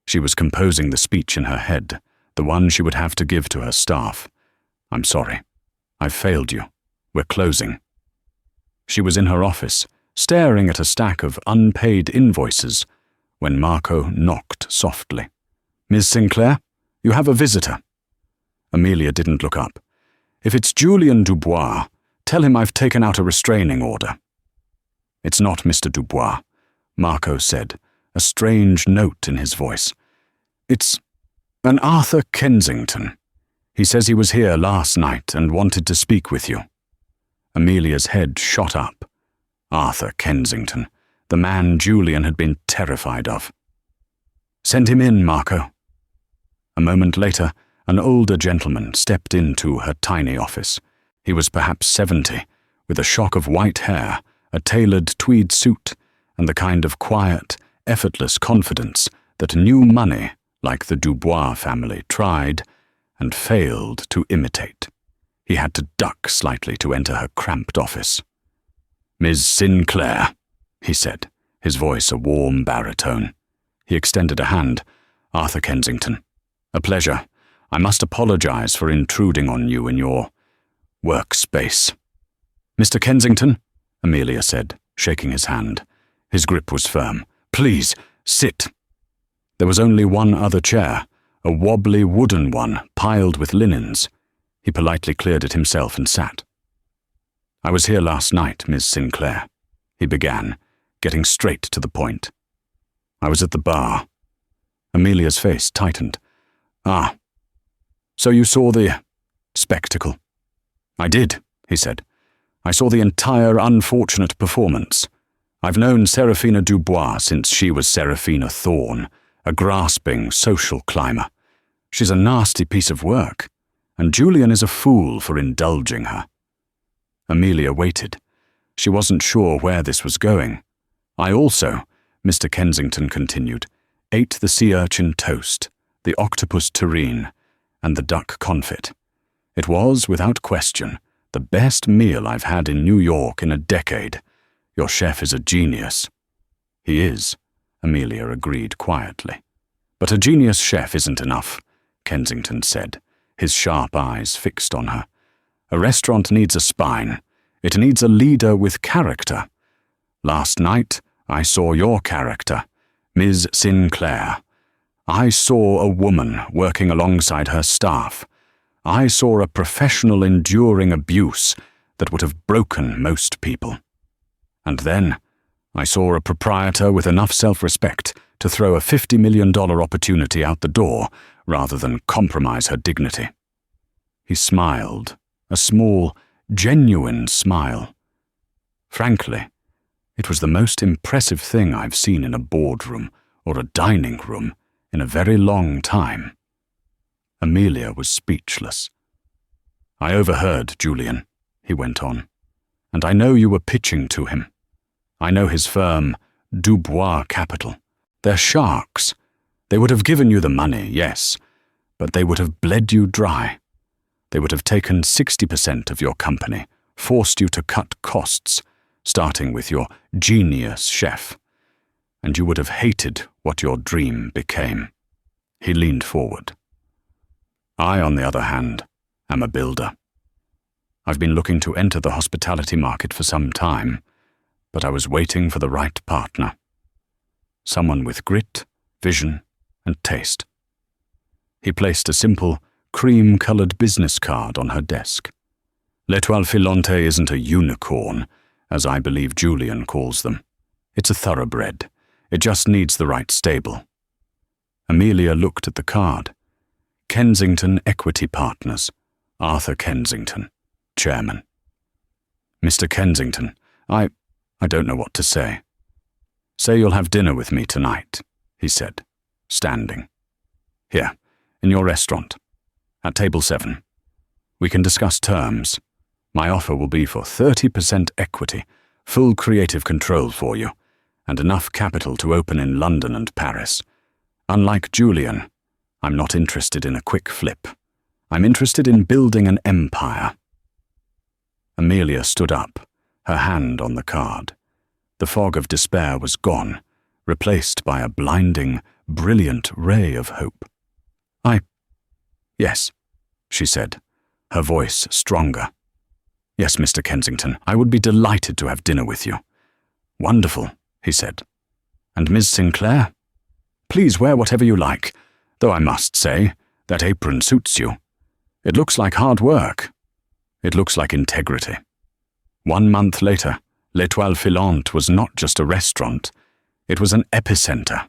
She was composing the speech in her head, the one she would have to give to her staff. "I'm sorry. I've failed you. We're closing." She was in her office, staring at a stack of unpaid invoices, when Marco knocked softly. "Ms. Sinclair, you have a visitor." Amelia didn't look up. "If it's Julian Dubois, tell him I've taken out a restraining order." "It's not Mr. Dubois," Marco said, a strange note in his voice. "It's an Arthur Kensington. He says he was here last night and wanted to speak with you." Amelia's head shot up. Arthur Kensington, the man Julian had been terrified of. "Send him in, Marco." A moment later, an older gentleman stepped into her tiny office. He was perhaps 70, with a shock of white hair, a tailored tweed suit, and the kind of quiet, effortless confidence that new money, like the Dubois family, tried and failed to imitate. He had to duck slightly to enter her cramped office. "Ms. Sinclair," he said, his voice a warm baritone. He extended a hand. "Arthur Kensington. A pleasure. I must apologize for intruding on you in your workspace." "Mr. Kensington," Amelia said, shaking his hand. His grip was firm. "Please, sit." There was only one other chair, a wobbly wooden one piled with linens. He politely cleared it himself and sat. "I was here last night, Miss Sinclair," he began, getting straight to the point. "I was at the bar." Amelia's face tightened. "Ah, so you saw the spectacle?" "I did," he said. "I saw the entire unfortunate performance. I've known Seraphina Dubois since she was Seraphina Thorne, a grasping social climber. She's a nasty piece of work, and Julian is a fool for indulging her." Amelia waited. She wasn't sure where this was going. "I also," Mr. Kensington continued, "ate the sea urchin toast, the octopus terrine, and the duck confit. It was, without question, the best meal I've had in New York in a decade. Your chef is a genius." "He is," Amelia agreed quietly. "But a genius chef isn't enough," Kensington said, his sharp eyes fixed on her. "A restaurant needs a spine. It needs a leader with character. Last night, I saw your character, Ms. Sinclair. I saw a woman working alongside her staff. I saw a professional enduring abuse that would have broken most people. And then I saw a proprietor with enough self-respect to throw a $50 million opportunity out the door rather than compromise her dignity. He smiled, a small, genuine smile. Frankly, it was the most impressive thing I've seen in a boardroom or a dining room in a very long time. Amelia was speechless. I overheard, Julian, he went on, and I know you were pitching to him. I know his firm, Dubois Capital. They're sharks. They would have given you the money, yes, but they would have bled you dry. They would have taken 60% of your company, forced you to cut costs, starting with your genius chef, and you would have hated what your dream became. He leaned forward. I, on the other hand, am a builder. I've been looking to enter the hospitality market for some time, but I was waiting for the right partner. Someone with grit, vision, and taste. He placed a simple, cream-colored business card on her desk. L'Étoile Filante isn't a unicorn, as I believe Julian calls them. It's a thoroughbred. It just needs the right stable. Amelia looked at the card. Kensington Equity Partners, Arthur Kensington, Chairman. Mr. Kensington, I don't know what to say. Say you'll have dinner with me tonight, he said, standing. Here, in your restaurant, at table 7. We can discuss terms. My offer will be for 30% equity, full creative control for you, and enough capital to open in London and Paris. Unlike Julian, I'm not interested in a quick flip. I'm interested in building an empire. Amelia stood up, her hand on the card. The fog of despair was gone, replaced by a blinding, brilliant ray of hope. Yes, she said, her voice stronger. Yes, Mr. Kensington, I would be delighted to have dinner with you. Wonderful, he said. And Miss Sinclair? Please wear whatever you like, though I must say, that apron suits you. It looks like hard work. It looks like integrity. 1 month later, L'Étoile Filante was not just a restaurant. It was an epicenter.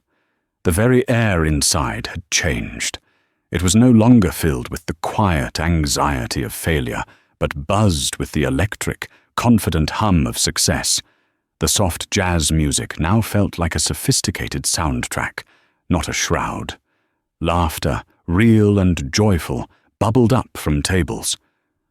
The very air inside had changed. It was no longer filled with the quiet anxiety of failure, but buzzed with the electric, confident hum of success. The soft jazz music now felt like a sophisticated soundtrack, not a shroud. Laughter, real and joyful, bubbled up from tables.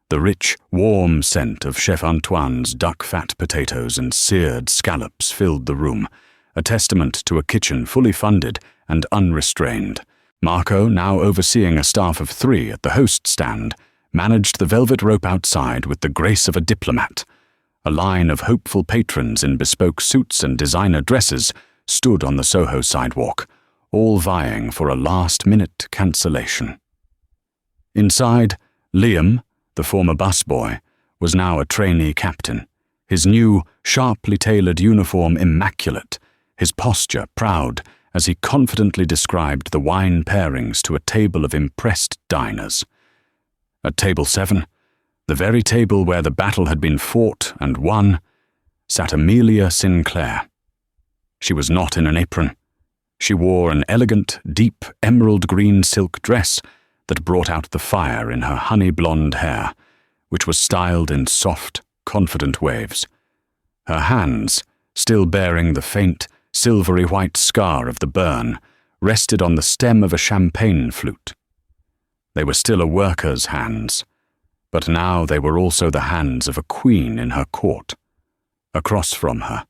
The rich, warm scent of Chef Antoine's duck-fat potatoes and seared scallops filled the room, a testament to a kitchen fully funded and unrestrained. Marco, now overseeing a staff of 3 at the host stand, managed the velvet rope outside with the grace of a diplomat. A line of hopeful patrons in bespoke suits and designer dresses stood on the Soho sidewalk, all vying for a last-minute cancellation. Inside, Liam, the former busboy, was now a trainee captain, his new, sharply tailored uniform immaculate, his posture proud as he confidently described the wine pairings to a table of impressed diners. At table 7, the very table where the battle had been fought and won, sat Amelia Sinclair. She was not in an apron. She wore an elegant, deep emerald green silk dress that brought out the fire in her honey-blonde hair, which was styled in soft, confident waves. Her hands, still bearing the faint, silvery white scar of the burn, rested on the stem of a champagne flute. They were still a worker's hands, but now they were also the hands of a queen in her court. Across from her,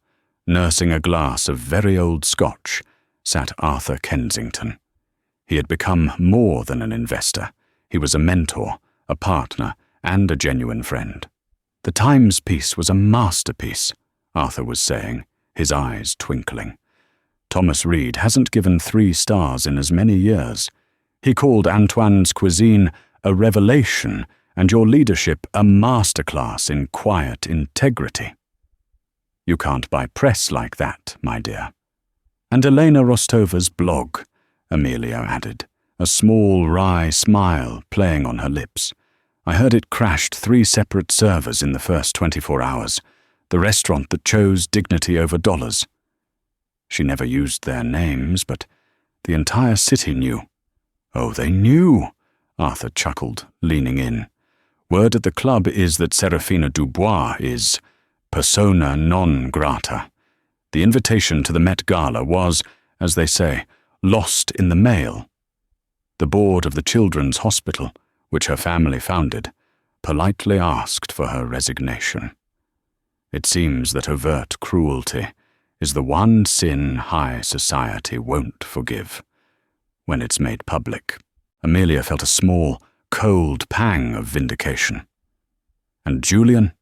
nursing a glass of very old Scotch, sat Arthur Kensington. He had become more than an investor. He was a mentor, a partner, and a genuine friend. The Times piece was a masterpiece, Arthur was saying, his eyes twinkling. Thomas Reed hasn't given 3 stars in as many years. He called Antoine's cuisine a revelation and your leadership a masterclass in quiet integrity. You can't buy press like that, my dear. And Elena Rostova's blog, Amelia added, a small wry smile playing on her lips. I heard it crashed 3 separate servers in the first 24 hours, the restaurant that chose dignity over dollars. She never used their names, but the entire city knew. Oh, they knew, Arthur chuckled, leaning in. Word at the club is that Seraphina Dubois is persona non grata. The invitation to the Met Gala was, as they say, lost in the mail. The board of the Children's Hospital, which her family founded, politely asked for her resignation. It seems that overt cruelty is the one sin high society won't forgive. When it's made public, Amelia felt a small, cold pang of vindication. And Julian?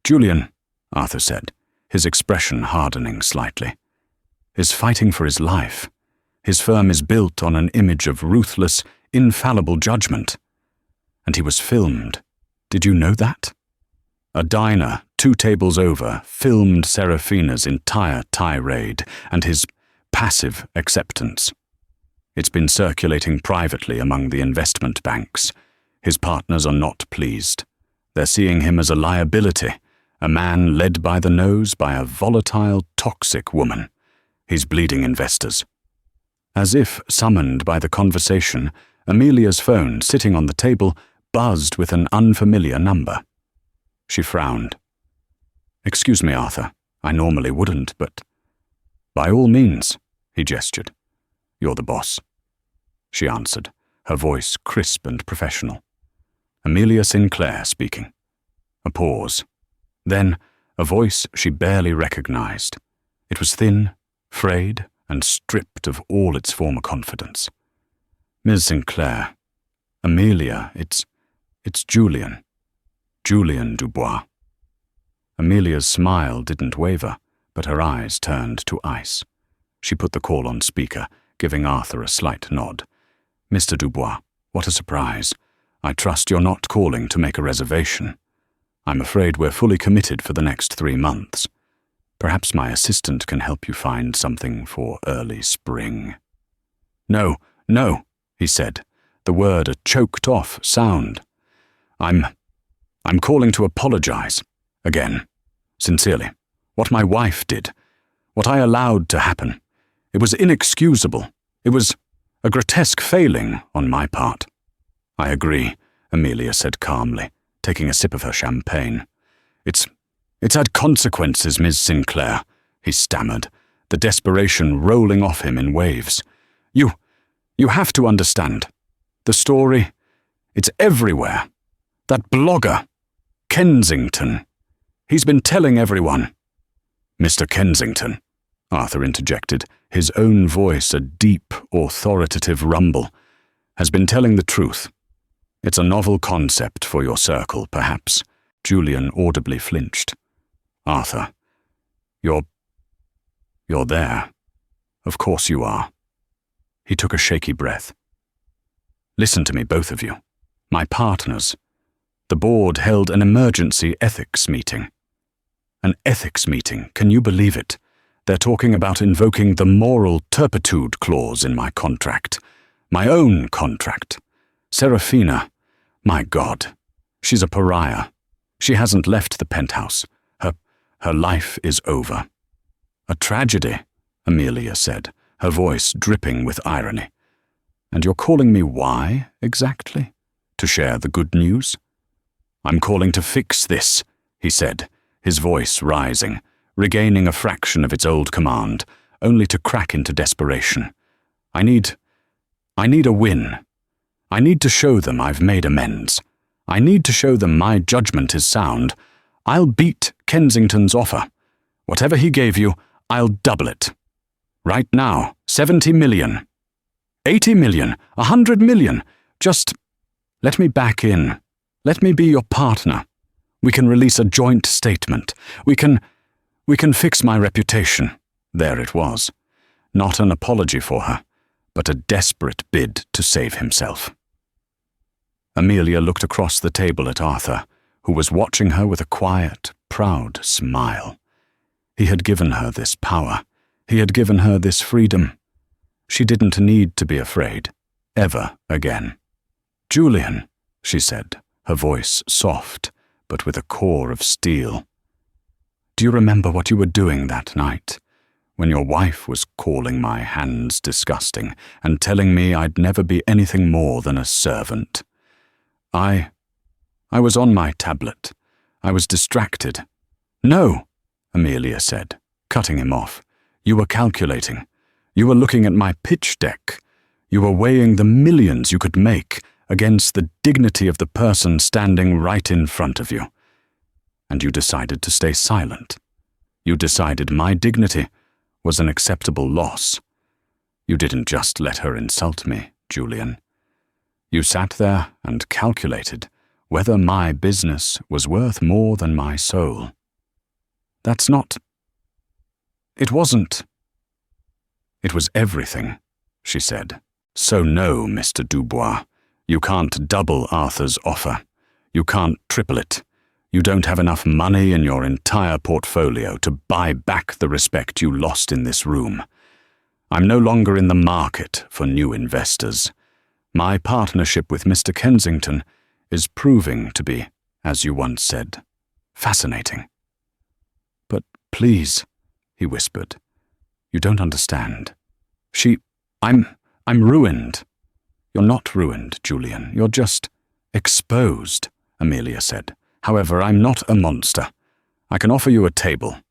Julian, Arthur said, his expression hardening slightly, is fighting for his life. His firm is built on an image of ruthless, infallible judgment. And he was filmed. Did you know that? A diner 2 tables over filmed Seraphina's entire tirade and his passive acceptance. It's been circulating privately among the investment banks. His partners are not pleased. They're seeing him as a liability, a man led by the nose by a volatile, toxic woman. He's bleeding investors. As if summoned by the conversation, Amelia's phone, sitting on the table, buzzed with an unfamiliar number. She frowned. Excuse me, Arthur. I normally wouldn't, but... By all means, he gestured. You're the boss. She answered, her voice crisp and professional. Amelia Sinclair speaking. A pause. Then, a voice she barely recognized. It was thin, frayed, and stripped of all its former confidence. Ms. Sinclair. Amelia, it's Julian. Julian Dubois. Amelia's smile didn't waver, but her eyes turned to ice. She put the call on speaker, giving Arthur a slight nod. Mr. Dubois, what a surprise. I trust you're not calling to make a reservation. I'm afraid we're fully committed for the next 3 months. Perhaps my assistant can help you find something for early spring. No, he said, the word a choked-off sound. I'm calling to apologize. Again. Sincerely. What my wife did. What I allowed to happen. It was inexcusable. It was a grotesque failing on my part. I agree, Amelia said calmly, taking a sip of her champagne. It's had consequences, Ms. Sinclair, he stammered, the desperation rolling off him in waves. You have to understand. The story, it's everywhere. That blogger, Kensington. He's been telling everyone. Mr. Kensington, Arthur interjected, his own voice a deep, authoritative rumble, has been telling the truth. It's a novel concept for your circle, perhaps. Julian audibly flinched. Arthur, you're there. Of course you are. He took a shaky breath. Listen to me, both of you. My partners. The board held an emergency ethics meeting. An ethics meeting, can you believe it? They're talking about invoking the moral turpitude clause in my contract. My own contract. Seraphina, my God, she's a pariah. She hasn't left the penthouse. Her life is over. A tragedy, Amelia said, her voice dripping with irony. And you're calling me why, exactly? To share the good news? I'm calling to fix this, he said, his voice rising, regaining a fraction of its old command, only to crack into desperation. I need a win. I need to show them I've made amends. I need to show them my judgment is sound. I'll beat Kensington's offer. Whatever he gave you, I'll double it. Right now, 70 million. 80 million, 100 million. Just let me back in. Let me be your partner. We can release a joint statement. We can fix my reputation. There it was. Not an apology for her, but a desperate bid to save himself. Amelia looked across the table at Arthur, who was watching her with a quiet, proud smile. He had given her this power. He had given her this freedom. She didn't need to be afraid, ever again. "Julian," she said, her voice soft, but with a core of steel. "Do you remember what you were doing that night, when your wife was calling my hands disgusting and telling me I'd never be anything more than a servant? I was on my tablet. I was distracted." "No," Amelia said, cutting him off. "You were calculating. You were looking at my pitch deck. You were weighing the millions you could make against the dignity of the person standing right in front of you. And you decided to stay silent. You decided my dignity was an acceptable loss. You didn't just let her insult me, Julian. You sat there and calculated whether my business was worth more than my soul. That's not... It wasn't... It was everything," she said. "So no, Mr. Dubois. You can't double Arthur's offer. You can't triple it. You don't have enough money in your entire portfolio to buy back the respect you lost in this room. I'm no longer in the market for new investors. My partnership with Mr. Kensington is proving to be, as you once said, fascinating." "But please," he whispered, "you don't understand. I'm ruined." "You're not ruined, Julian. You're just exposed," Amelia said. "However, I'm not a monster. I can offer you a table."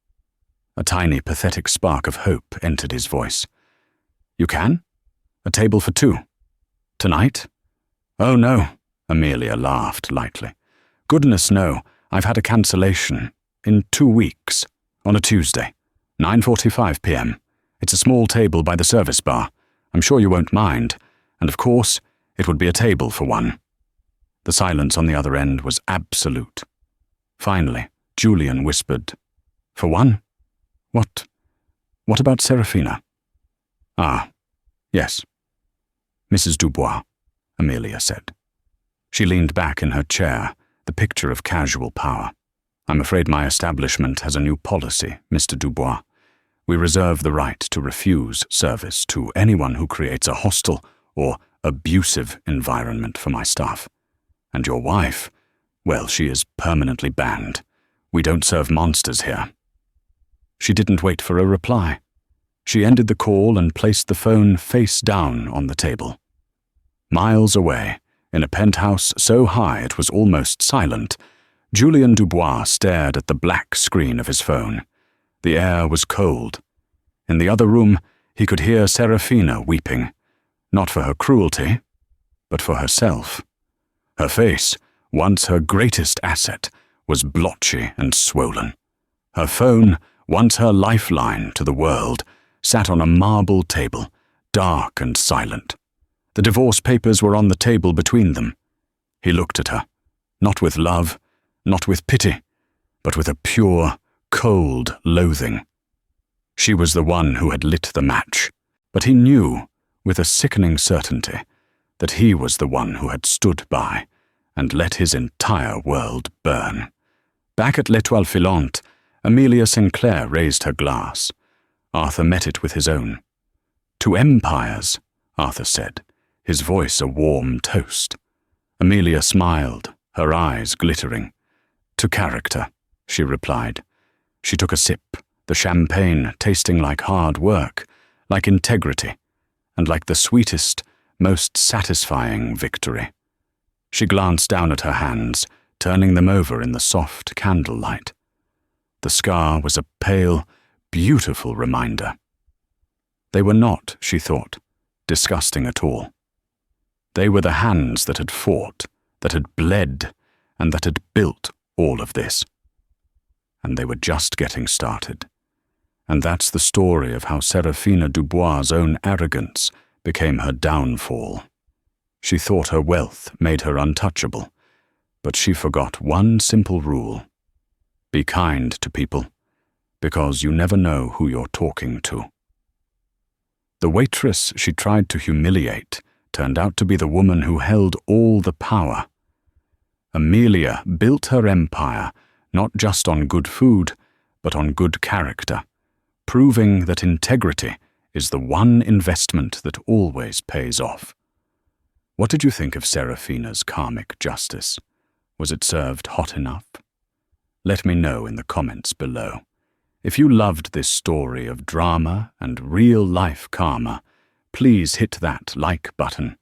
A tiny, pathetic spark of hope entered his voice. "You can? A table for two? Tonight?" "Oh, no," Amelia laughed lightly. "Goodness, no. I've had a cancellation. In 2 weeks. On a Tuesday. 9:45 p.m. It's a small table by the service bar. I'm sure you won't mind. And of course, it would be a table for one." The silence on the other end was absolute. Finally, Julian whispered, "For one? What about Seraphina?" "Ah, yes. Mrs. Dubois," Amelia said. She leaned back in her chair, the picture of casual power. "I'm afraid my establishment has a new policy, Mr. Dubois. We reserve the right to refuse service to anyone who creates a hostile or abusive environment for my staff. And your wife, well, she is permanently banned. We don't serve monsters here." She didn't wait for a reply. She ended the call and placed the phone face down on the table. Miles away, in a penthouse so high it was almost silent, Julian Dubois stared at the black screen of his phone. The air was cold. In the other room, he could hear Seraphina weeping, not for her cruelty, but for herself. Her face, once her greatest asset, was blotchy and swollen. Her phone, once her lifeline to the world, sat on a marble table, dark and silent. The divorce papers were on the table between them. He looked at her, not with love, not with pity, but with a pure, cold loathing. She was the one who had lit the match, but he knew, with a sickening certainty, that he was the one who had stood by and let his entire world burn. Back at L'Étoile Filante, Amelia Sinclair raised her glass. Arthur met it with his own. "To empires," Arthur said, his voice a warm toast. Amelia smiled, her eyes glittering. "To character," she replied. She took a sip, the champagne tasting like hard work, like integrity, and like the sweetest, most satisfying victory. She glanced down at her hands, turning them over in the soft candlelight. The scar was a pale, beautiful reminder. They were not, she thought, disgusting at all. They were the hands that had fought, that had bled, and that had built all of this. And they were just getting started. And that's the story of how Seraphina Dubois' own arrogance became her downfall. She thought her wealth made her untouchable, but she forgot one simple rule. Be kind to people, because you never know who you're talking to. The waitress she tried to humiliate turned out to be the woman who held all the power. Amelia built her empire not just on good food, but on good character, proving that integrity is the one investment that always pays off. What did you think of Seraphina's karmic justice? Was it served hot enough? Let me know in the comments below. If you loved this story of drama and real-life karma, please hit that like button,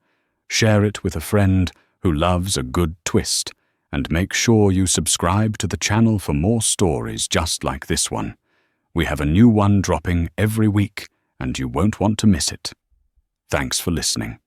share it with a friend who loves a good twist, and make sure you subscribe to the channel for more stories just like this one. We have a new one dropping every week, and you won't want to miss it. Thanks for listening.